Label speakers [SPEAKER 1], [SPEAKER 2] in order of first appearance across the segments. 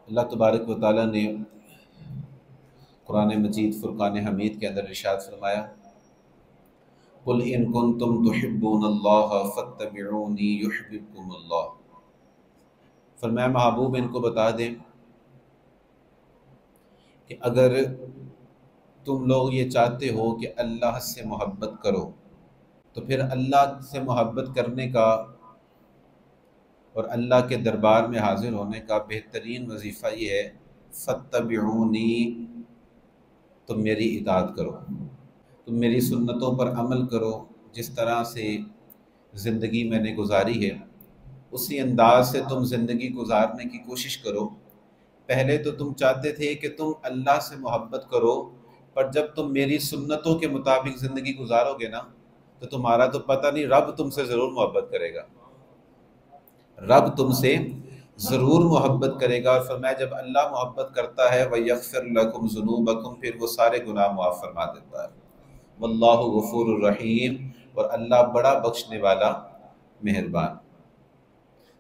[SPEAKER 1] اللہ تبارک و تعالیٰ نے قرآن مجید فرقان حمید کے اندر ارشاد فرمایا، قل ان کنتم تحبون اللہ فاتبعونی یحببکم اللہ۔ فرمایا محبوب ان کو بتا دیں کہ اگر تم لوگ یہ چاہتے ہو کہ اللہ سے محبت کرو تو پھر اللہ سے محبت کرنے کا اور اللہ کے دربار میں حاضر ہونے کا بہترین وظیفہ یہ ہے، فاتبعونی، تم میری اطاعت کرو، تم میری سنتوں پر عمل کرو، جس طرح سے زندگی میں نے گزاری ہے اسی انداز سے تم زندگی گزارنے کی کوشش کرو۔ پہلے تو تم چاہتے تھے کہ تم اللہ سے محبت کرو، پر جب تم میری سنتوں کے مطابق زندگی گزارو گے نا تو تمہارا تو پتہ نہیں، رب تم سے ضرور محبت کرے گا، رب تم سے ضرور محبت کرے گا۔ اور فرمایا جب اللہ محبت کرتا ہے وَيَغْفِرْ لَكُمْ ذُنُوبَكُمْ، پھر وہ سارے گناہ معاف فرما دیتا ہے۔ واللہ غفور الرحیم، اور اللہ بڑا بخشنے والا مہربان۔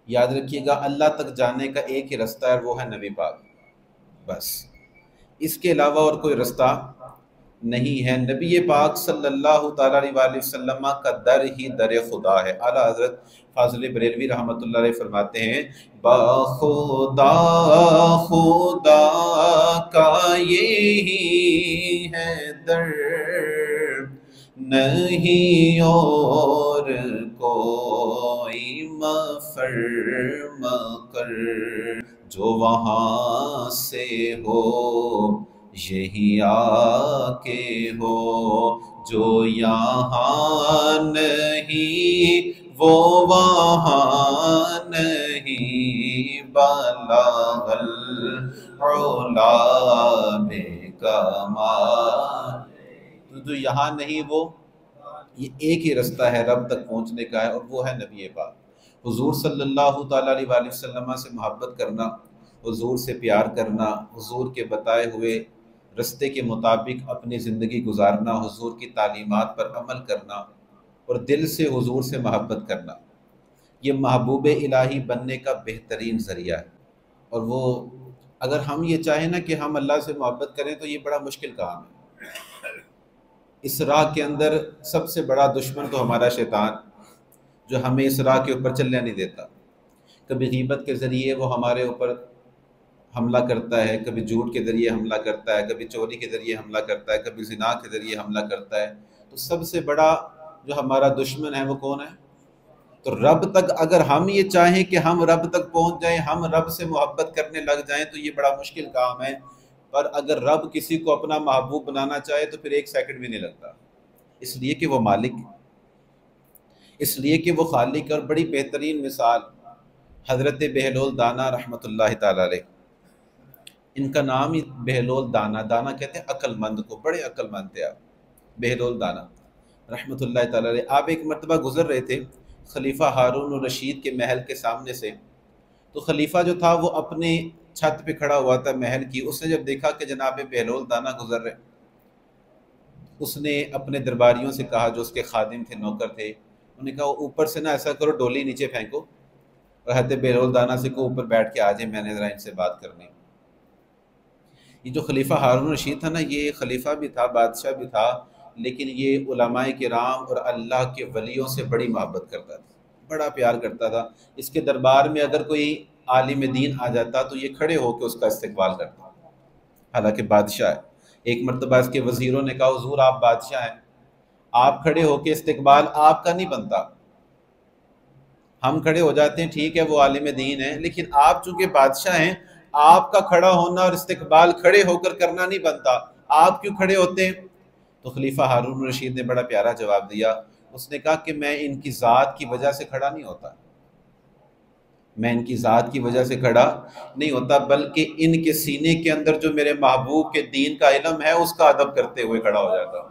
[SPEAKER 1] یاد رکھیے گا اللہ تک جانے کا ایک ہی رستہ ہے، وہ ہے نبی پاک، بس اس کے علاوہ اور کوئی رستہ نہیں ہے۔ نبی پاک صلی اللہ تعالیٰ علیہ وسلم کا در ہی در خدا ہے۔ اعلیٰ حضرت فاضل بریلوی رحمۃ اللہ علیہ فرماتے ہیں، با خدا خدا کا یہی ہے در، نہیں اور کوئی مفر مقر، جو وہاں سے ہو یہی آ کے ہو، جو یہاں نہیں وہ وہاں نہیں، بلغ العلا بکمال، تو جو یہاں نہیں وہ، یہ ایک ہی رستہ ہے رب تک پہنچنے کا ہے، اور وہ ہے نبی پاک۔ حضور صلی اللہ تعالیٰ علیہ وسلم سے محبت کرنا، حضور سے پیار کرنا، حضور کے بتائے ہوئے رستے کے مطابق اپنی زندگی گزارنا، حضور کی تعلیمات پر عمل کرنا اور دل سے حضور سے محبت کرنا، یہ محبوب الہی بننے کا بہترین ذریعہ ہے۔ اور وہ اگر ہم یہ چاہیں نا کہ ہم اللہ سے محبت کریں تو یہ بڑا مشکل کام ہے۔ اس راہ کے اندر سب سے بڑا دشمن تو ہمارا شیطان، جو ہمیں اس راہ کے اوپر چلنے نہیں دیتا۔ کبھی غیبت کے ذریعے وہ ہمارے اوپر حملہ کرتا ہے، کبھی جھوٹ کے ذریعے حملہ کرتا ہے، کبھی چوری کے ذریعے حملہ کرتا ہے، کبھی زنا کے ذریعے حملہ کرتا ہے۔ تو سب سے بڑا جو ہمارا دشمن ہے وہ کون ہے؟ تو رب تک اگر ہم یہ چاہیں کہ ہم رب تک پہنچ جائیں، ہم رب سے محبت کرنے لگ جائیں تو یہ بڑا مشکل کام ہے۔ پر اگر رب کسی کو اپنا محبوب بنانا چاہے تو پھر ایک سیکنڈ بھی نہیں لگتا، اس لیے کہ وہ مالک، اس لیے کہ وہ خالق۔ اور بڑی بہترین مثال حضرت بہلول دانا رحمۃ اللہ تعالیٰ علیہ، ان کا نام ہی بہلول دانا، دانا کہتے ہیں عقل مند کو، بڑے عقل مند تھے آپ، بہلول دانا رحمۃ اللہ تعالیٰ علیہ۔ آپ ایک مرتبہ گزر رہے تھے خلیفہ ہارون الرشید کے محل کے سامنے سے، تو خلیفہ جو تھا وہ اپنے چھت پہ کھڑا ہوا تھا محل کی، اس نے جب دیکھا کہ جناب بہلول دانا گزر رہے، اس نے اپنے درباریوں سے کہا، جو اس کے خادم تھے، نوکر تھے، انہوں نے کہا اوپر سے نا ایسا کرو ڈولی نیچے پھینکو اور حضرت بہلول دانا سے کو اوپر بیٹھ کے آ جائیں، میں نے ذرا ان سے بات کرنی۔ یہ جو خلیفہ ہارون رشید تھا نا، یہ خلیفہ بھی تھا، بادشاہ بھی تھا، لیکن یہ علماء کرام اور اللہ کے ولیوں سے بڑی محبت کرتا تھا، بڑا پیار کرتا تھا۔ اس کے دربار میں اگر کوئی عالم دین آ جاتا تو یہ کھڑے ہو کے اس کا استقبال کرتا، حالانکہ بادشاہ ہے۔ ایک مرتبہ اس کے وزیروں نے کہا، حضور آپ بادشاہ ہیں، آپ کھڑے ہو کے استقبال آپ کا نہیں بنتا، ہم کھڑے ہو جاتے ہیں ٹھیک ہے وہ عالم دین ہے، لیکن آپ چونکہ بادشاہ ہیں، آپ کا کھڑا ہونا اور استقبال کھڑے ہو کر کرنا نہیں بنتا، آپ کیوں کھڑے ہوتے ہیں؟ تو خلیفہ ہارون رشید نے بڑا پیارا جواب دیا، اس نے کہا کہ میں ان کی ذات کی وجہ سے کھڑا نہیں ہوتا، میں ان کی ذات کی وجہ سے کھڑا نہیں ہوتا، بلکہ ان کے سینے کے اندر جو میرے محبوب کے دین کا علم ہے اس کا ادب کرتے ہوئے کھڑا ہو جاتا ہوں۔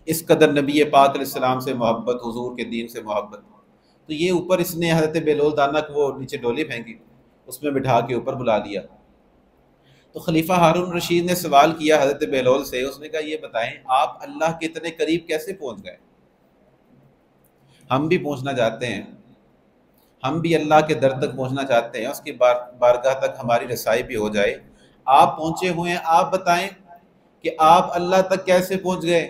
[SPEAKER 1] اس قدر نبی پاک علیہ السلام سے محبت، حضور کے دین سے محبت۔ تو یہ اوپر اس نے حضرت بہلول دانا کو وہ نیچے ڈولی پھینکی، اس میں بٹھا کے اوپر بلا لیا۔ تو خلیفہ ہارون رشید نے سوال کیا حضرت بہلول سے، اس نے کہا یہ بتائیں آپ اللہ کے اتنے قریب کیسے پہنچ گئے؟ ہم بھی پہنچنا چاہتے ہیں، ہم بھی اللہ کے در تک پہنچنا چاہتے ہیں، اس کی بارگاہ تک ہماری رسائی بھی ہو جائے۔ آپ پہنچے ہوئے ہیں، آپ بتائیں کہ آپ اللہ تک کیسے پہنچ گئے؟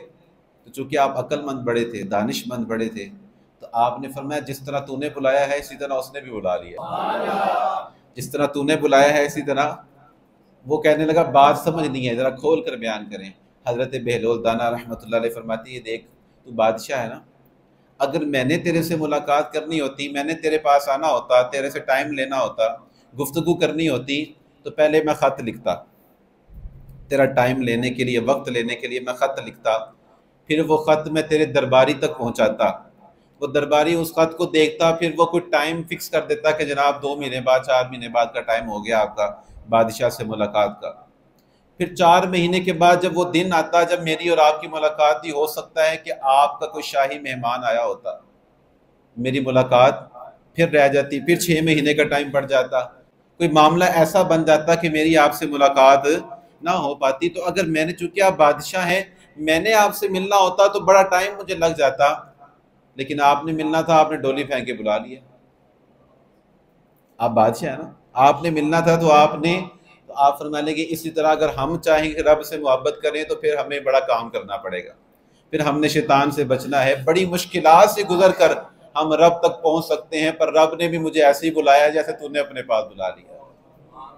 [SPEAKER 1] تو چونکہ آپ عقل مند بڑے تھے، دانش مند بڑے تھے، تو آپ نے فرمایا جس طرح تو نے بلایا ہے اسی طرح اس نے بھی بلا لیا، جس طرح تو نے بلایا ہے اسی طرح۔ وہ کہنے لگا بات سمجھ نہیں ہے، ذرا کھول کر بیان کریں۔ حضرت بہلول دانا رحمۃ اللہ علیہ فرماتی ہے دیکھ تو بادشاہ ہے نا، اگر میں نے تیرے سے ملاقات کرنی ہوتی، میں نے تیرے پاس آنا ہوتا، تیرے سے ٹائم لینا ہوتا، گفتگو کرنی ہوتی، تو پہلے میں خط لکھتا، تیرا ٹائم لینے کے لیے، وقت لینے کے لیے میں خط لکھتا، پھر وہ خط میں تیرے درباری تک پہنچاتا، وہ درباری اس خط کو دیکھتا، پھر وہ کوئی ٹائم فکس کر دیتا کہ جناب 2 مہینے بعد 4 مہینے بعد کا ٹائم ہو گیا آپ کا بادشاہ سے ملاقات کا۔ پھر 4 مہینے کے بعد جب وہ دن آتا جب میری اور آپ کی ملاقات تھی، ہو سکتا ہے کہ آپ کا کوئی شاہی مہمان آیا ہوتا، میری ملاقات پھر رہ جاتی، پھر 6 مہینے کا ٹائم پڑ جاتا، کوئی معاملہ ایسا بن جاتا کہ میری آپ سے ملاقات نہ ہو پاتی۔ تو اگر میں نے، چونکہ آپ بادشاہ ہیں، میں نے آپ سے ملنا ہوتا تو بڑا ٹائم مجھے لگ جاتا، لیکن آپ نے ملنا تھا، آپ نے ڈولی پھینک کے بلا لیا۔ آپ بادشاہ ہیں نا، آپ نے ملنا تھا تو آپ فرمانے لگے اسی طرح اگر ہم چاہیں کہ رب سے محبت کریں تو پھر ہمیں بڑا کام کرنا پڑے گا، پھر ہم نے شیطان سے بچنا ہے، بڑی مشکلات سے گزر کر ہم رب تک پہنچ سکتے ہیں، پر رب نے بھی مجھے ایسے ہی بلایا جیسے تو نے اپنے پاس بلا لیا۔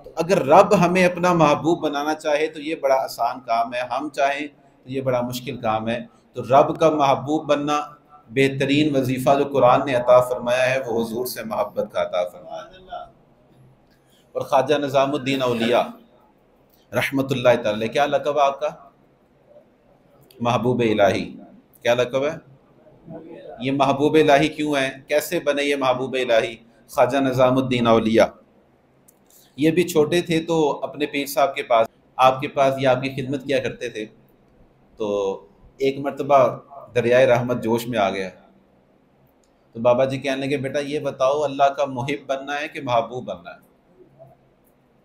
[SPEAKER 1] تو اگر رب ہمیں اپنا محبوب بنانا چاہے تو یہ بڑا آسان کام ہے، ہم چاہیں تو یہ بڑا مشکل کام ہے۔ تو رب کا محبوب بننا بہترین وظیفہ جو قرآن نے عطا فرمایا ہے وہ حضور سے محبت کا عطا فرمایا ہے۔ اور خواجہ نظام الدین اولیاء رحمۃ اللہ تعالی، کیا لقب ہے آپ کا؟ محبوب الہی۔ کیا لقب ہے؟ یہ محبوب الہی کیوں ہے؟ کیسے بنے یہ محبوب الہی؟ خواجہ نظام الدین اولیاء یہ بھی چھوٹے تھے تو اپنے پیر صاحب کے پاس، آپ کے پاس یہ آپ کی خدمت کیا کرتے تھے۔ تو ایک مرتبہ دریائے رحمت جوش میں آ گیا، تو بابا جی کہنے لگے بیٹا یہ بتاؤ اللہ کا محب بننا ہے کہ محبوب بننا ہے؟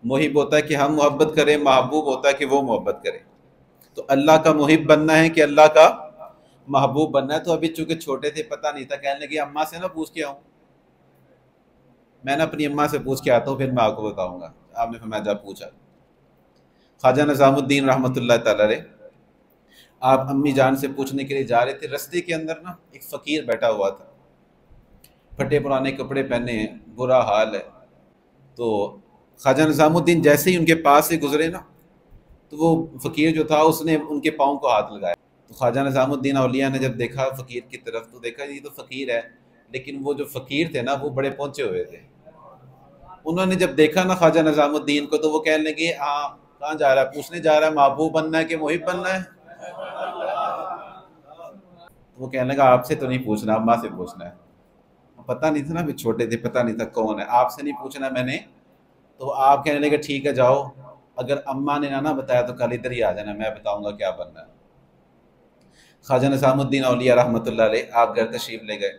[SPEAKER 1] محب ہوتا ہے کہ ہم محبت کریں، محبوب ہوتا ہے کہ وہ محبت کرے۔ تو اللہ کا محب بننا ہے کہ اللہ کا محبوب بننا ہے؟ تو ابھی چونکہ چھوٹے تھے پتہ نہیں تھا، کہنے لگے اماں سے نہ پوچھ کے آؤں، میں نے اپنی اماں سے پوچھ کے آتا ہوں پھر میں آپ کو بتاؤں گا۔ آپ نے فرمایا جا پوچھا۔ خواجہ نظام الدین رحمۃ اللہ تعالی علیہ آپ امی جان سے پوچھنے کے لیے جا رہے تھے، رستے کے اندر نا ایک فقیر بیٹھا ہوا تھا، پھٹے پرانے کپڑے پہنے ہیں، برا حال ہے۔ تو خواجہ نظام الدین جیسے ہی ان کے پاس سے گزرے نا تو وہ فقیر جو تھا اس نے ان کے پاؤں کو ہاتھ لگایا۔ تو خواجہ نظام الدین اولیاء نے جب دیکھا فقیر کی طرف تو دیکھا یہ تو فقیر ہے، لیکن وہ جو فقیر تھے نا وہ بڑے پہنچے ہوئے تھے۔ انہوں نے جب دیکھا نا خواجہ نظام الدین کو تو وہ کہنے لگے ہاں کہاں جا رہا ہے؟ پوچھنے جا رہا ہے محبوب بننا ہے کہ محب بننا ہے؟ تو وہ کہنے لگا آپ سے تو نہیں پوچھنا، اماں سے پوچھنا ہے۔ پتہ نہیں تھا نا، بھی چھوٹے تھے، پتہ نہیں تھا کون ہے، آپ سے نہیں پوچھنا میں نے۔ تو آپ کہنے لگے ٹھیک ہے جاؤ، اگر اماں نے نہ بتایا تو کل ادھر ہی آ جانا، میں بتاؤں گا کیا بننا ہے۔ خواجہ نظام الدین اولیاء رحمۃ اللہ علیہ آپ گھر تشریف لے گئے،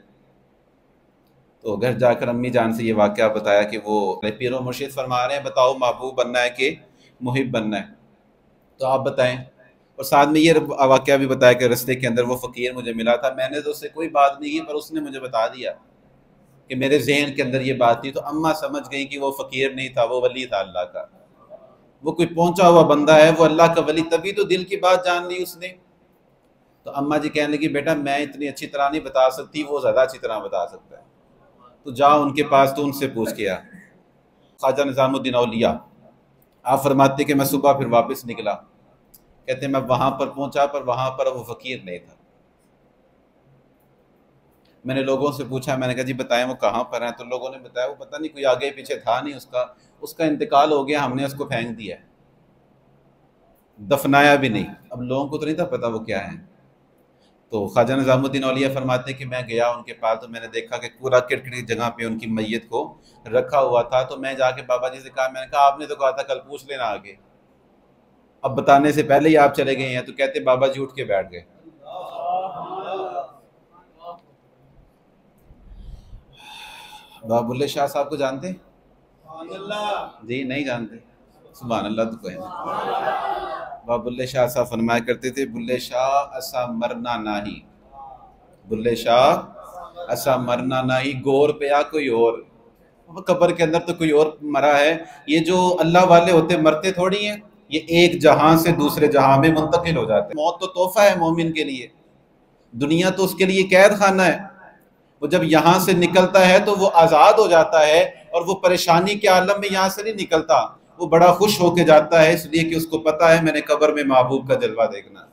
[SPEAKER 1] تو گھر جا کر امی جان سے یہ واقعہ بتایا کہ وہ پیر و مرشد فرما رہے ہیں بتاؤ محبوب بننا ہے کہ محب بننا ہے، تو آپ بتائیں۔ اور ساتھ میں یہ واقعہ بھی بتایا کہ رستے کے اندر وہ فقیر مجھے ملا تھا، میں نے تو اس سے کوئی بات نہیں کی پر اس نے مجھے بتا دیا کہ میرے ذہن کے اندر یہ بات تھی۔ تو اماں سمجھ گئی کہ وہ فقیر نہیں تھا، وہ ولی تھا اللہ کا، وہ کوئی پہنچا ہوا بندہ ہے، وہ اللہ کا ولی، تبھی تو دل کی بات جان لی اس نے۔ تو اماں جی کہنے لگی بیٹا میں اتنی اچھی طرح نہیں بتا سکتی، وہ زیادہ اچھی طرح بتا سکتا ہے، تو جا ان کے پاس تو ان سے پوچھ کے آ۔ خواجہ نظام الدین اولیاء آپ فرماتے کہ میں صبح پھر واپس نکلا، کہتے میں وہاں پر پہنچا پر وہاں پر وہ فقیر نہیں تھا۔ میں نے لوگوں سے پوچھا، میں نے کہا جی بتائیں وہ کہاں پر ہیں؟ تو لوگوں نے بتایا وہ پتہ نہیں کوئی آگے پیچھے تھا نہیں، اس کا انتقال ہو گیا، ہم نے اس کو پھینک دیا، دفنایا بھی نہیں۔ اب لوگوں کو تو نہیں تھا پتہ وہ کیا ہیں۔ تو خواجہ نظام الدین اولیاء فرماتے کہ میں گیا ان کے پاس تو میں نے دیکھا کہ پورا کرکٹی جگہ پہ ان کی میت کو رکھا ہوا تھا۔ تو میں جا کے بابا جی سے کہا، میں نے کہا آپ نے تو کہا تھا کل پوچھ لینا آگے، اب بتانے سے پہلے ہی آپ چلے گئے ہیں۔ تو کہتے بابا جی اٹھ کے بیٹھ گئے۔ بابا بلے شاہ صاحب کو جانتے ہیں؟ جی نہیں جانتے؟ سبحان اللہ، تو کوئی نہیں۔ بابا بلے شاہ صاحب فرمایا کرتے تھے بلے شاہ اسا مرنا نہیں، بلے شاہ اسا مرنا نہیں، گور پیا کوئی اور، قبر کے اندر تو کوئی اور مرا ہے. یہ جو اللہ والے ہوتے مرتے تھوڑی ہیں، یہ ایک جہاں سے دوسرے جہاں میں منتقل ہو جاتے ہیں. موت تو تحفہ ہے مومن کے لیے، دنیا تو اس کے لیے قید خانہ ہے. وہ جب یہاں سے نکلتا ہے تو وہ آزاد ہو جاتا ہے، اور وہ پریشانی کے عالم میں یہاں سے نہیں نکلتا، وہ بڑا خوش ہو کے جاتا ہے، اس لیے کہ اس کو پتا ہے میں نے قبر میں محبوب کا جلوہ دیکھنا ہے.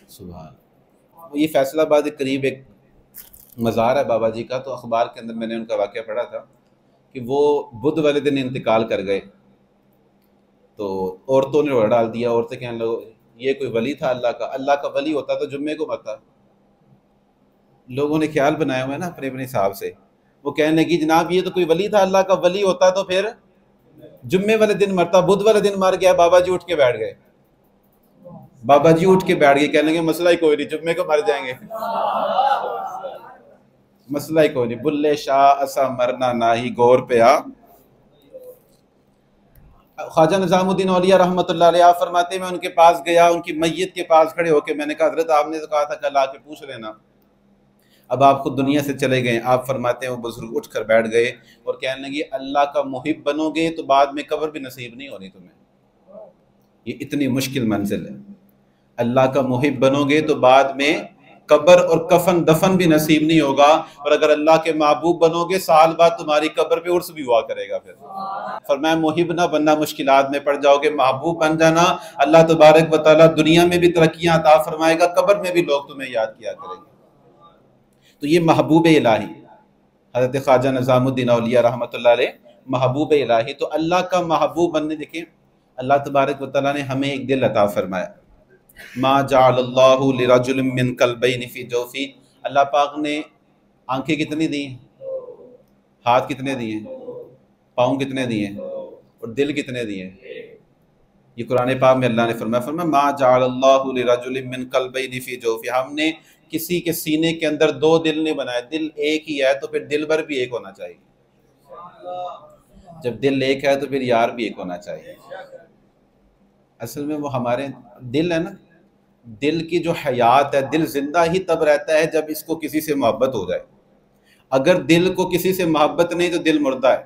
[SPEAKER 1] سبحان. یہ فیصل آباد کے قریب ایک مزار ہے بابا جی کا، تو اخبار کے اندر میں نے ان کا واقعہ پڑھا تھا کہ وہ بدھ والے دن انتقال کر گئے. تو عورتوں نے روڑا ڈال دیا. عورتیں کہنے لگو یہ کوئی ولی تھا اللہ کا؟ اللہ کا ولی ہوتا تو جمعے کو مرتا. لوگوں نے خیال بنایا ہوا ہے نا اپنے اپنے حساب سے. وہ کہنے لگی جناب یہ تو کوئی ولی تھا، اللہ کا ولی ہوتا تو پھر جمعے والے دن مرتا، بدھ والے دن مر گیا. بابا جی اٹھ کے بیٹھ گئے. بابا جی اٹھ کے بیٹھ گئے، کہنے لگے مسئلہ ہی کوئی نہیں، جمعے کو مر جائیں گے، مسئلہ ہی کوئی نہیں. بلے شاہ اسا مرنا نہ ہی گور پہ آ. خواجہ نظام الدین اولیاء رحمۃ اللہ علیہ آپ فرماتے ہیں میں ان کے پاس گیا، ان کی میت کے پاس کھڑے ہو کے میں نے کہا حضرت آپ نے تو کہا تھا کل آ کے پوچھ لینا، اب آپ خود دنیا سے چلے گئے. آپ فرماتے ہیں وہ بزرگ اٹھ کر بیٹھ گئے اور کہنے لگے اللہ کا محب بنو گے تو بعد میں قبر بھی نصیب نہیں ہونی تمہیں. یہ اتنی مشکل منزل ہے. اللہ کا محب بنو گے تو بعد میں قبر اور کفن دفن بھی نصیب نہیں ہوگا، اور اگر اللہ کے محبوب بنو گے سال بعد تمہاری قبر پہ عرس بھی ہوا کرے گا. پھر فرمایا محب نہ بننا مشکلات میں پڑ جاؤ گے، محبوب بن جانا، اللہ تبارک و تعالیٰ دنیا میں بھی ترقیاں عطا فرمائے گا، قبر میں بھی لوگ تمہیں یاد کیا کریں گے. تو یہ محبوب الہی حضرت خواجہ نظام الدین اولیاء رحمۃ اللہ علیہ محبوب الہی. تو اللہ کا محبوب بننے، دیکھیں اللہ تبارک و تعالیٰ نے ہمیں ایک دل عطا فرمایا. ما جعل اللہ لرجل من قلبین فی جوفی. اللہ پاک نے آنکھیں کتنی دی ہیں، ہاتھ کتنے دیے ہیں، پاؤں کتنے دیے ہیں، اور دل کتنے دیے ہیں. یہ قرآن پاک میں اللہ نے فرمایا ما جعل اللہ لرجل من قلبین فی جوفی. ہم نے کسی کے سینے کے اندر دو دل نہیں بنائے، دل ایک ہی ہے تو پھر دل بھر بھی ایک ہونا چاہیے. جب دل ایک ہے تو پھر یار بھی ایک ہونا چاہیے. اصل میں وہ ہمارے دل ہے نا، دل کی جو حیات ہے، دل زندہ ہی تب رہتا ہے جب اس کو کسی سے محبت ہو جائے. اگر دل کو کسی سے محبت نہیں تو دل مردہ ہے.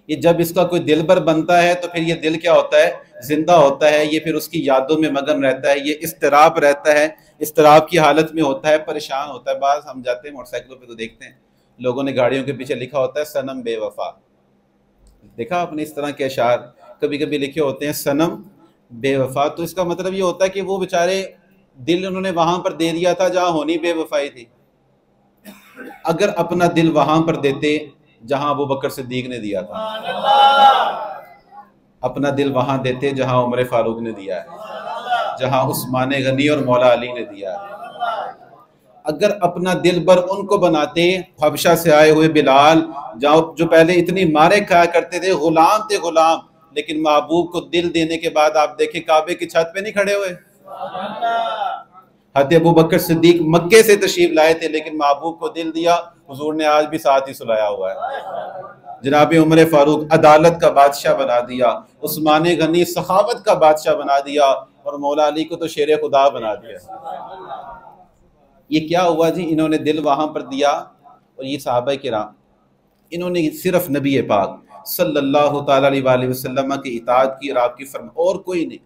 [SPEAKER 1] یہ جب اس کا کوئی دل بر بنتا ہے تو پھر یہ دل کیا ہوتا ہے، زندہ ہوتا ہے. یہ پھر اس کی یادوں میں مگن رہتا ہے، یہ اضطراب رہتا ہے، اضطراب کی حالت میں ہوتا ہے، پریشان ہوتا ہے. بعض ہم جاتے ہیں موٹر سائیکلوں پہ تو دیکھتے ہیں لوگوں نے گاڑیوں کے پیچھے لکھا ہوتا ہے صنم بے وفا. دیکھا آپ نے اس طرح کے اشعار کبھی کبھی لکھے ہوتے ہیں صنم بے وفا. تو اس کا مطلب یہ ہوتا ہے کہ وہ بیچارے دل انہوں نے وہاں پر دے دیا تھا جہاں ہونی بے وفائی تھی. اگر اپنا دل وہاں پر دیتے جہاں ابو بکر صدیق نے دیا تھا، اپنا دل وہاں دیتے جہاں عمر فاروق نے دیا ہے، جہاں عثمان غنی اور مولا علی نے دیا ہے. اگر اپنا دل بر ان کو بناتے، حبشہ سے آئے ہوئے بلال جو پہلے اتنی مارے کھایا کرتے تھے، غلام تھے غلام، لیکن محبوب کو دل دینے کے بعد آپ دیکھیں کعبے کی چھت پہ نہیں کھڑے ہوئے. حضرت ابو بکر صدیق مکے سے تشریف لائے تھے لیکن محبوب کو دل دیا، حضور نے آج بھی ساتھ ہی سلایا ہوا ہے. جناب عمر فاروق عدالت کا بادشاہ بنا دیا، عثمان غنی سخاوت کا بادشاہ بنا دیا، اور مولا علی کو تو شیر خدا بنا دیا. یہ کیا ہوا جی؟ انہوں نے دل وہاں پر دیا. اور یہ صحابہ کرام انہوں نے صرف نبی پاک صلی اللہ تعالیٰ علیہ وآلہ وسلم کی اطاعت کی اور آپ کی فرمان، اور کوئی نہیں.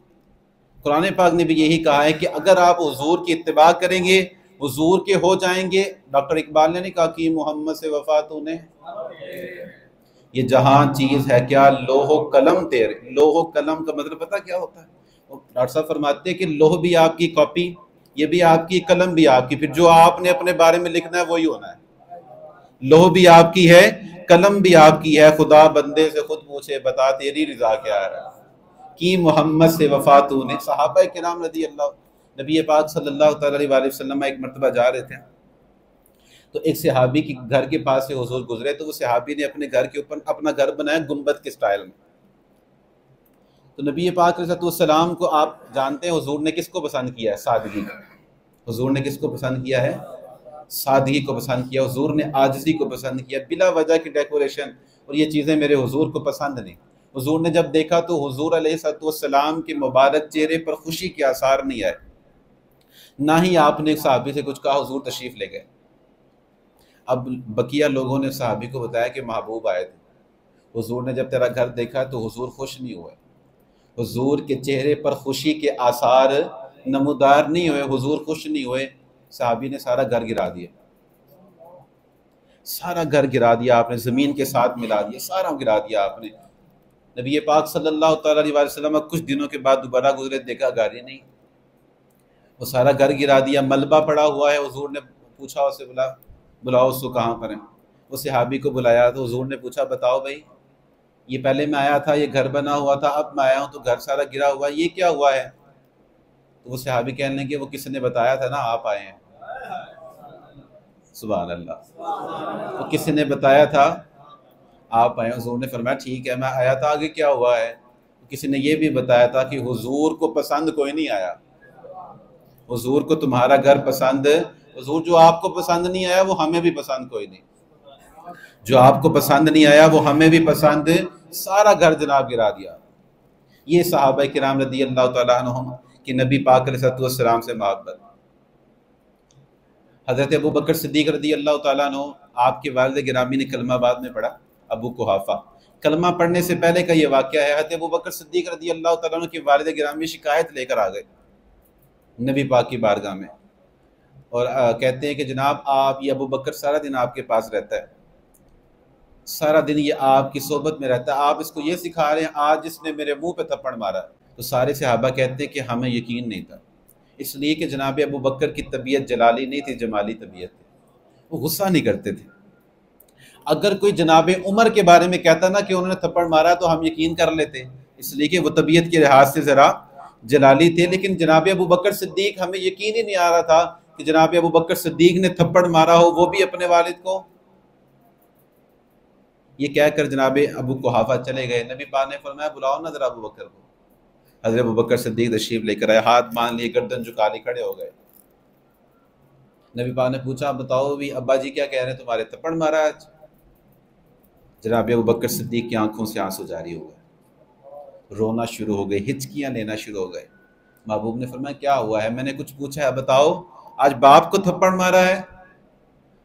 [SPEAKER 1] قرآن پاک نے بھی یہی کہا ہے کہ اگر آپ حضور کی اتباع کریں گے حضور کے ہو جائیں گے. ڈاکٹر اقبال نے نہیں کہا کہ محمد سے وفا تو نے، یہ جہاں چیز ہے کیا لوح و قلم تیرے. لوح و قلم کا مطلب پتہ کیا ہوتا ہے؟ ڈاکٹر صاحب فرماتے ہیں کہ لوح بھی آپ کی کاپی، یہ بھی آپ کی، قلم بھی آپ کی، پھر جو آپ نے اپنے بارے میں لکھنا ہے وہی ہونا ہے. لوح بھی آپ کی ہے، قلم بھی آپ کی ہے. خدا بندے سے خود پوچھے بتا تیری رضا کیا ہے، کی محمد سے وفا تو نے. صحابہ کرام رضی اللہ، نبی پاک صلی اللہ تعالیٰ علیہ وآلہ وسلم ایک مرتبہ جا رہے تھے تو ایک صحابی کی گھر کے پاس سے حضور گزرے، تو وہ صحابی نے اپنے گھر کے اوپر اپنا گھر بنایا گنبد کے سٹائل میں. تو نبی پاک علیہ السلام کو آپ جانتے ہیں حضور نے کس کو پسند کیا ہے؟ سادگی. حضور نے کس کو پسند کیا ہے؟ سادگی کو پسند کیا. حضور نے عاجزی کو پسند کیا. بلا وجہ کی ڈیکوریشن اور یہ چیزیں میرے حضور کو پسند نہیں۔ حضور نے جب دیکھا تو حضور علیہ السلام کے مبارک چہرے پر خوشی کے آثار نہیں آئے، نہ ہی آپ نے ایک صحابی سے کچھ کہا، حضور تشریف لے گئے۔ اب بقیہ لوگوں نے صحابی کو بتایا کہ محبوب آئے تھے، حضور نے جب تیرا گھر دیکھا تو حضور خوش نہیں ہوئے، حضور کے چہرے پر خوشی کے آثار نمودار نہیں ہوئے، حضور خوش نہیں ہوئے۔ صحابی نے سارا گھر گرا دیا، سارا گھر گرا دیا آپ نے، زمین کے ساتھ ملا دیا، سارا گرا دیا آپ نے۔ نبی پاک صلی اللہ تعالیٰ علیہ وسلم کچھ دنوں کے بعد دوبارہ گزرے، دیکھا گاڑی نہیں، وہ سارا گھر گرا دیا، ملبہ پڑا ہوا ہے۔ حضور نے پوچھا اسے، بلاؤ اس کو، کہاں پر ہیں؟ اس صحابی کو بلایا تو حضور نے پوچھا بتاؤ بھائی، یہ پہلے میں آیا تھا، یہ گھر بنا ہوا تھا، اب میں آیا ہوں تو گھر سارا گرا ہوا ہے، یہ کیا ہوا ہے؟ تو وہ صحابی کہنے لگے وہ کسی نے بتایا تھا نا آپ آئے ہیں۔ سبحان اللہ، وہ کسی نے بتایا تھا آپ آئے ہیں۔ حضور نے فرمایا ٹھیک ہے میں آیا تھا، آگے کیا ہوا ہے؟ کسی نے یہ بھی بتایا تھا کہ حضور کو پسند کوئی نہیں آیا، حضور کو تمہارا گھر پسند، حضور جو آپ کو پسند نہیں آیا وہ ہمیں بھی پسند کوئی نہیں، جو آپ کو پسند نہیں آیا وہ ہمیں بھی پسند، سارا گھر جناب گرا دیا۔ یہ صحابہ کرام رضی اللہ تعالیٰ عنہم کہ نبی پاک علیہ السلام سے محبت۔ حضرت ابو بکر صدیق رضی اللہ تعالیٰ عنہ، آپ کے والد گرامی نے کلمہ بعد میں پڑھا، ابو قحافہ۔ کلمہ پڑھنے سے پہلے کا یہ واقعہ ہے، حضرت ابو بکر صدیق رضی اللہ تعالیٰ عنہ کے والد گرامی شکایت لے کر آ گئے نبی پاک کی بارگاہ میں، اور کہتے ہیں کہ جناب آپ، یہ ابو بکر سارا دن آپ کے پاس رہتا ہے، سارا دن یہ آپ کی صحبت میں رہتا ہے، آپ اس کو یہ سکھا رہے ہیں آج جس نے میرے منہ پہ تھپڑ مارا۔ تو سارے صحابہ کہتے ہیں کہ ہمیں یقین نہیں تھا، اس لیے کہ جناب ابو بکر کی طبیعت جلالی نہیں تھی، جمالی طبیعت تھی، وہ غصہ نہیں کرتے تھے۔ اگر کوئی جناب عمر کے بارے میں کہتا نا کہ انہوں نے تھپڑ مارا تو ہم یقین کر لیتے، اس لیے کہ وہ طبیعت کے لحاظ سے ذرا جلالی تھے، لیکن جناب ابو بکر صدیق ہمیں یقین ہی نہیں آ رہا تھا کہ جناب ابو بکر صدیق نے تھپڑ مارا ہو، وہ بھی اپنے والد کو۔ یہ کہہ کر جناب ابو قحافہ چلے گئے، نبی پاک نے فرمایا بلاؤ نا ذرا ابو بکر کو۔ حضرت ابو بکر صدیق تشریف لے کر آئے، ہاتھ باندھ لیے، گردن جھکا لی، کھڑے ہو گئے۔ نبی پاک نے پوچھا بتاؤ بھی ابا جی کیا کہہ رہے ہیں، تمہارے تھپڑ مارا آج؟ جناب ابو بکر صدیق کی آنکھوں سے آنسو جاری ہو گئے، رونا شروع ہو گئے، ہچکیاں لینا شروع ہو گئے۔ محبوب نے فرمایا کیا ہوا ہے، میں نے کچھ پوچھا ہے، بتاؤ آج باپ کو تھپڑ مارا ہے؟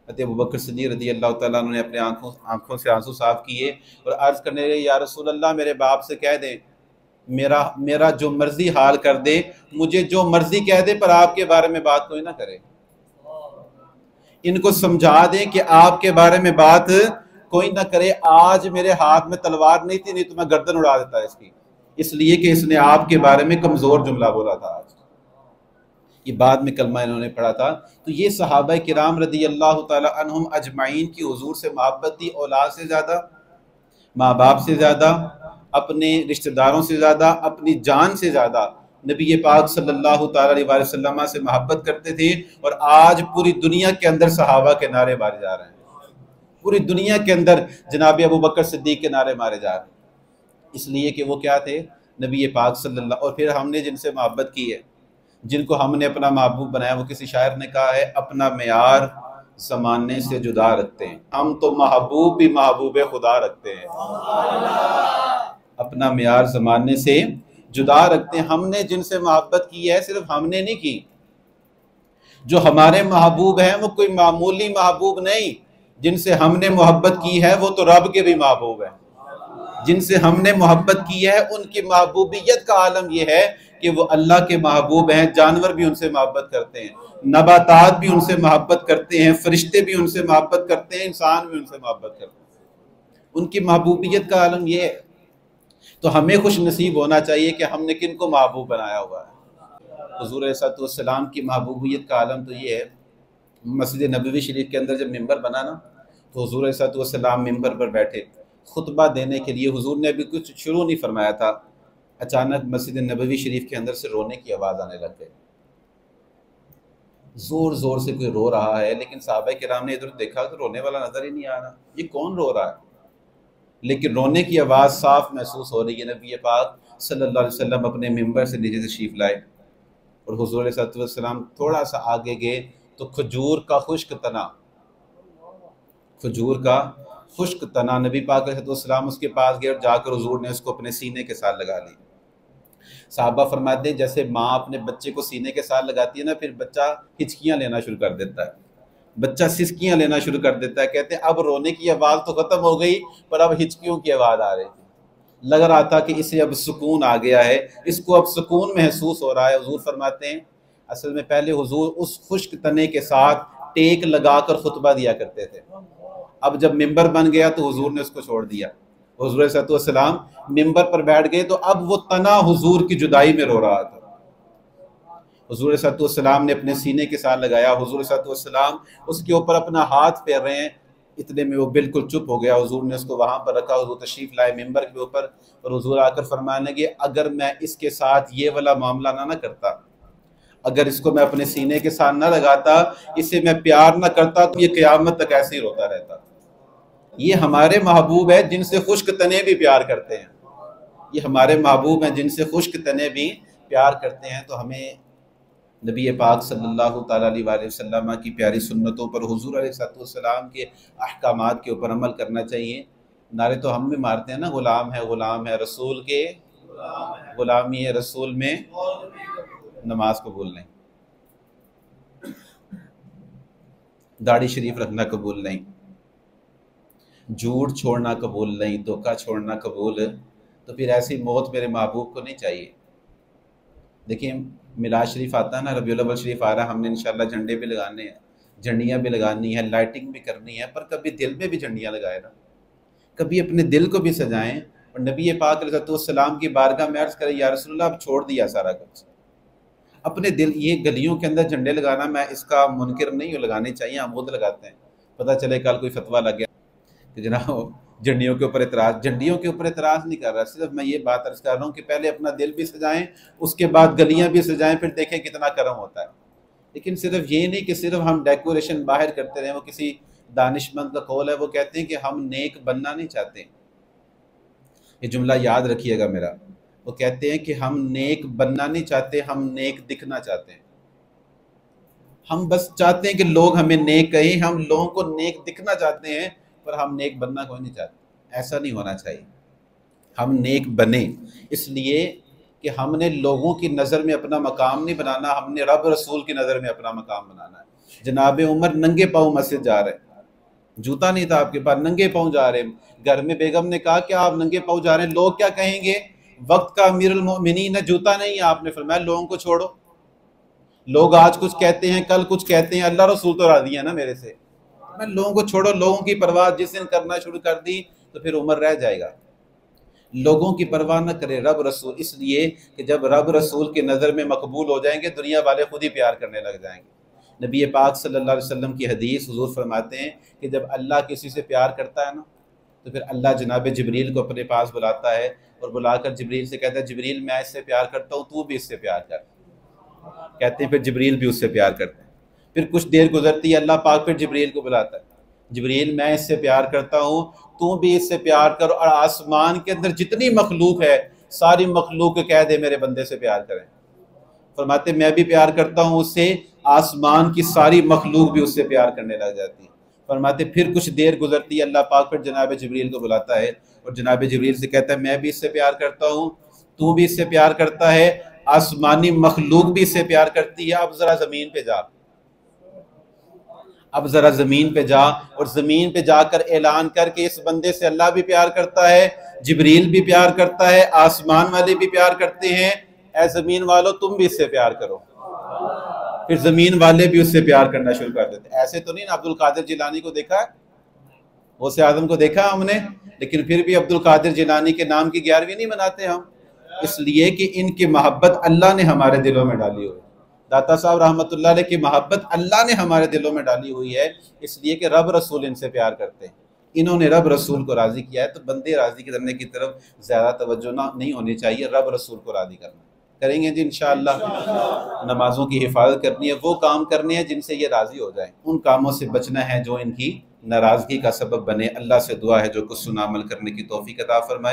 [SPEAKER 1] حضرت ابو بکر صدیق رضی اللہ تعالیٰ عنہ نے اپنے آنکھوں سے آنسو صاف کیے اور عرض کرنے لگے یا رسول اللہ میرے باپ سے کہہ دیں میرا جو مرضی حال کر دے، مجھے جو مرضی کہہ دے، پر آپ کے بارے میں بات کوئی نہ کرے۔ ان کو سمجھا دیں کہ آپ کے بارے میں بات کوئی نہ کرے۔ آج میرے ہاتھ میں تلوار نہیں تھی، نہیں تو میں گردن اڑا دیتا اس کی، اس لیے کہ اس نے آپ کے بارے میں کمزور جملہ بولا تھا۔ آج یہ بعد میں کلمہ انہوں نے پڑھا تھا۔ تو یہ صحابہ کرام رضی اللہ تعالی عنہم اجمعین کی حضور سے محبت تھی، اولاد سے زیادہ، ماں باپ سے زیادہ، اپنے رشتہ داروں سے زیادہ، اپنی جان سے زیادہ نبی پاک صلی اللہ تعالی علیہ وسلم سے محبت کرتے تھے۔ اور آج پوری دنیا کے اندر صحابہ کے نعرے مارے جا رہے ہیں، پوری دنیا کے اندر جناب ابو بکر صدیق کے نعرے مارے جا رہے ہیں، اس لیے کہ وہ کیا تھے، نبی پاک صلی اللہ۔ اور پھر ہم نے جن سے محبت کی ہے، جن کو ہم نے اپنا محبوب بنایا، وہ کسی شاعر نے کہا ہے اپنا معیار زمانے سے جدا رکھتے ہیں، ہم تو محبوب بھی محبوب خدا رکھتے ہیں۔ اپنا معیار زمانے سے جدا رکھتے ہیں۔ ہم نے جن سے محبت کی ہے صرف ہم نے نہیں کی، جو ہمارے محبوب ہیں وہ کوئی معمولی محبوب نہیں، جن سے ہم نے محبت کی ہے وہ تو رب کے بھی محبوب ہیں۔ جن سے ہم نے محبت کی ہے ان کی محبوبیت کا عالم یہ ہے کہ وہ اللہ کے محبوب ہیں، جانور بھی ان سے محبت کرتے ہیں، نباتات بھی ان سے محبت کرتے ہیں، فرشتے بھی ان سے محبت کرتے ہیں، انسان بھی ان سے محبت کرتے ہیں، ان کی محبوبیت کا عالم یہ ہے۔ تو ہمیں خوش نصیب ہونا چاہیے کہ ہم نے کن کو محبوب بنایا ہوا ہے۔ حضور علیہ السلام کی محبوبیت کا عالم تو یہ ہے، مسجد نبوی شریف کے اندر جب ممبر بنا نا تو حضور علیہ السلام ممبر پر بیٹھے خطبہ دینے کے لیے، حضور نے ابھی کچھ شروع نہیں فرمایا تھا، اچانک مسجد نبوی شریف کے اندر سے رونے کی آواز آنے لگ گئی، زور زور سے کوئی رو رہا ہے، لیکن صحابہ کرام نے ادھر دیکھا تو رونے والا نظر ہی نہیں آ رہا، یہ کون رو رہا ہے؟ لیکن رونے کی آواز صاف محسوس ہو رہی ہے۔ نبی پاک صلی اللہ علیہ وسلم اپنے ممبر سے نیچے تشریف لائے اور حضور علیہ السلام تھوڑا سا آگے گئے تو کھجور کا خشک تنا، کھجور کا خشک تنا نبی پاک علیہ السلام اس کے پاس گئے اور جا کر حضور نے اس کو اپنے سینے کے ساتھ لگا لی. صحابہ فرماتے ہیں جیسے ماں اپنے بچے کو سینے کے ساتھ لگاتی ہے نا، پھر بچہ ہچکیاں لینا شروع کر دیتا ہے، بچہ سسکیاں لینا شروع کر دیتا ہے. کہتے ہیں اب رونے کی آواز تو ختم ہو گئی پر اب ہچکیوں کی آواز آ رہی تھی. لگ رہا تھا کہ اسے اب سکون آ گیا ہے، اس کو اب سکون محسوس ہو رہا ہے. حضور فرماتے ہیں اصل میں پہلے حضور اس خشک تنے کے ساتھ ٹیک لگا کر خطبہ دیا کرتے تھے. اب جب ممبر بن گیا تو حضور نے اس کو چھوڑ دیا. حضور صلی اللہ علیہ وسلم ممبر پر بیٹھ گئے تو اب وہ تنا حضور کی جدائی میں رو رہا تھا. حضور صلی اللہ علیہ وسلم نے اپنے سینے کے ساتھ لگایا. حضور صلی اللہ علیہ وسلم اس کے اوپر اپنا ہاتھ پھیر رہے ہیں، اتنے میں وہ بالکل چپ ہو گیا. حضور نے اس کو وہاں پر رکھا. حضور تشریف لائے ممبر کے اوپر اور حضور آ کر فرمانے لگے اگر میں اس کے ساتھ یہ والا معاملہ نہ کرتا، اگر اس کو میں اپنے سینے کے ساتھ نہ لگاتا، اسے میں پیار نہ کرتا تو یہ قیامت تک ایسے ہی روتا رہتا. یہ ہمارے محبوب ہے جن سے خشک تنے بھی پیار کرتے ہیں، یہ ہمارے محبوب ہیں جن سے خشک تنے بھی پیار کرتے ہیں. تو ہمیں نبی پاک صلی اللہ تعالیٰ علیہ وآلہ وسلم کی پیاری سنتوں پر، حضور علیہ السلام کے احکامات کے اوپر عمل کرنا چاہیے. نعرے تو ہم بھی مارتے ہیں نا، غلام ہے رسول کے، غلامی ہے رسول میں نماز قبول نہیں، داڑھی شریف رکھنا قبول نہیں، جھوٹ چھوڑنا قبول نہیں، دھوکہ چھوڑنا قبول. تو پھر ایسی موت میرے محبوب کو نہیں چاہیے. دیکھیں میلاد شریف آتا ہے نا، ربیع الاول شریف آ رہا ہے، ہم نے انشاءاللہ جھنڈے بھی لگانے ہیں، جھنڈیاں بھی لگانی ہیں، لائٹنگ بھی کرنی ہے، پر کبھی دل میں بھی جھنڈیاں لگائے نا، کبھی اپنے دل کو بھی سجائیں. اور نبی پاک علیہ السلام کی بارگاہ میں عرض کریں یا رسول اللہ اب چھوڑ دیا سارا کچھ، اپنے دل. یہ گلیوں کے اندر جھنڈے لگانا میں اس کا منکر نہیں ہوں، لگانے چاہیے، ہم خود لگاتے ہیں. پتہ چلے کل کوئی فتویٰ لگ گیا کہ جناب جھنڈیوں کے اوپر اعتراض. جھنڈیوں کے اوپر اعتراض نہیں کر رہا، صرف میں یہ بات عرض کر رہا ہوں کہ پہلے اپنا دل بھی سجائیں، اس کے بعد گلیاں بھی سجائیں، پھر دیکھیں کتنا کرم ہوتا ہے. لیکن صرف یہ نہیں کہ صرف ہم ڈیکوریشن باہر کرتے رہیں. وہ کسی دانش مند کا قول ہے، وہ کہتے ہیں کہ ہم نیک بننا نہیں چاہتے. یہ جملہ یاد رکھیے گا میرا. وہ کہتے ہیں کہ ہم نیک بننا نہیں چاہتے، ہم نیک دکھنا چاہتے ہیں. ہم بس چاہتے ہیں کہ لوگ ہمیں نیک کہیں، ہم لوگوں کو نیک دکھنا چاہتے ہیں، پر ہم نیک بننا کوئی نہیں چاہتے. ایسا نہیں ہونا چاہیے. ہم نیک بنیں اس لیے کہ ہم نے لوگوں کی نظر میں اپنا مقام نہیں بنانا، ہم نے رب رسول کی نظر میں اپنا مقام بنانا ہے. جناب عمر ننگے پاؤں مسجد جا رہے، جوتا نہیں تھا آپ کے پاس، ننگے پاؤں جا رہے. گھر میں بیگم نے کہا کہ آپ ننگے پاؤں جا رہے ہیں، لوگ کیا کہیں گے؟ وقت کا امیر المؤمنین ہے، جوتا نہیں ہے. آپ نے فرمایا لوگوں کو چھوڑو، لوگ آج کچھ کہتے ہیں کل کچھ کہتے ہیں، اللہ رسول تو راضی ہے نا میرے سے. میں لوگوں کو چھوڑو، لوگوں کی پرواہ جس دن کرنا شروع کر دی تو پھر عمر رہ جائے گا. لوگوں کی پرواہ نہ کرے، رب رسول. اس لیے کہ جب رب رسول کی نظر میں مقبول ہو جائیں گے، دنیا والے خود ہی پیار کرنے لگ جائیں گے. نبی پاک صلی اللہ علیہ وسلم کی حدیث، حضور فرماتے ہیں کہ جب اللہ کسی سے پیار کرتا ہے نا تو پھر اللہ جناب جبریل کو اپنے پاس بلاتا ہے اور بلا کر جبریل سے کہتا ہے جبریل میں اس سے پیار کرتا ہوں، تو بھی اس سے پیار کر. کہتے ہیں پھر جبریل بھی اس سے پیار کرتے ہیں. پھر کچھ دیر گزرتی ہے، اللہ پاک پھر جبریل کو بلاتا ہے، جبریل میں اس سے پیار کرتا ہوں، تو بھی اس سے پیار کر، اور آسمان کے اندر جتنی مخلوق ہے ساری مخلوق کو کہہ دے میرے بندے سے پیار کریں. فرماتے میں بھی پیار کرتا ہوں اس سے، آسمان کی ساری مخلوق بھی اس سے پیار کرنے لگ جاتی ہے. فرماتے پھر کچھ دیر گزرتی ہے، اللہ پاک پھر جناب جبریل کو بلاتا ہے اور جناب جبریل سے کہتا ہے میں بھی اس سے پیار کرتا ہوں، تو بھی اس سے پیار کرتا ہے، آسمانی مخلوق بھی اس سے پیار کرتی ہے. اب ذرا زمین پہ جا، اب ذرا زمین پہ جا اور زمین پہ جا کر اعلان کر کے اس بندے سے اللہ بھی پیار کرتا ہے، جبریل بھی پیار کرتا ہے، آسمان والے بھی پیار کرتے ہیں، اے زمین والو تم بھی اس سے پیار کرو. پھر زمین والے بھی اس سے پیار کرنا شروع کر دیتے. ایسے تو نہیں نا عبد القادر جیلانی کو دیکھا ہے، غوث اعظم کو دیکھا ہم نے، لیکن پھر بھی عبد القادر جیلانی کے نام کی 11ویں نہیں مناتے ہم، اس لیے کہ ان کی محبت اللہ نے ہمارے دلوں میں ڈالی ہوئی. داتا صاحب رحمۃ اللہ علیہ کی محبت اللہ نے ہمارے دلوں میں ڈالی ہوئی ہے، اس لیے کہ رب رسول ان سے پیار کرتے ہیں. انہوں نے رب رسول کو راضی کیا ہے، تو بندے راضی کرنے کی طرف زیادہ توجہ نہیں ہونی چاہیے، رب رسول کو راضی کرنا. کریں گے جی انشاءاللہ. نمازوں کی حفاظت کرنی ہے، وہ کام کرنے ہیں جن سے یہ راضی ہو جائیں، ان کاموں سے بچنا ہے جو ان کی ناراضگی کا سبب بنے. اللہ سے دعا ہے جو کچھ سنا عمل کرنے کی توفیق عطا فرمائے.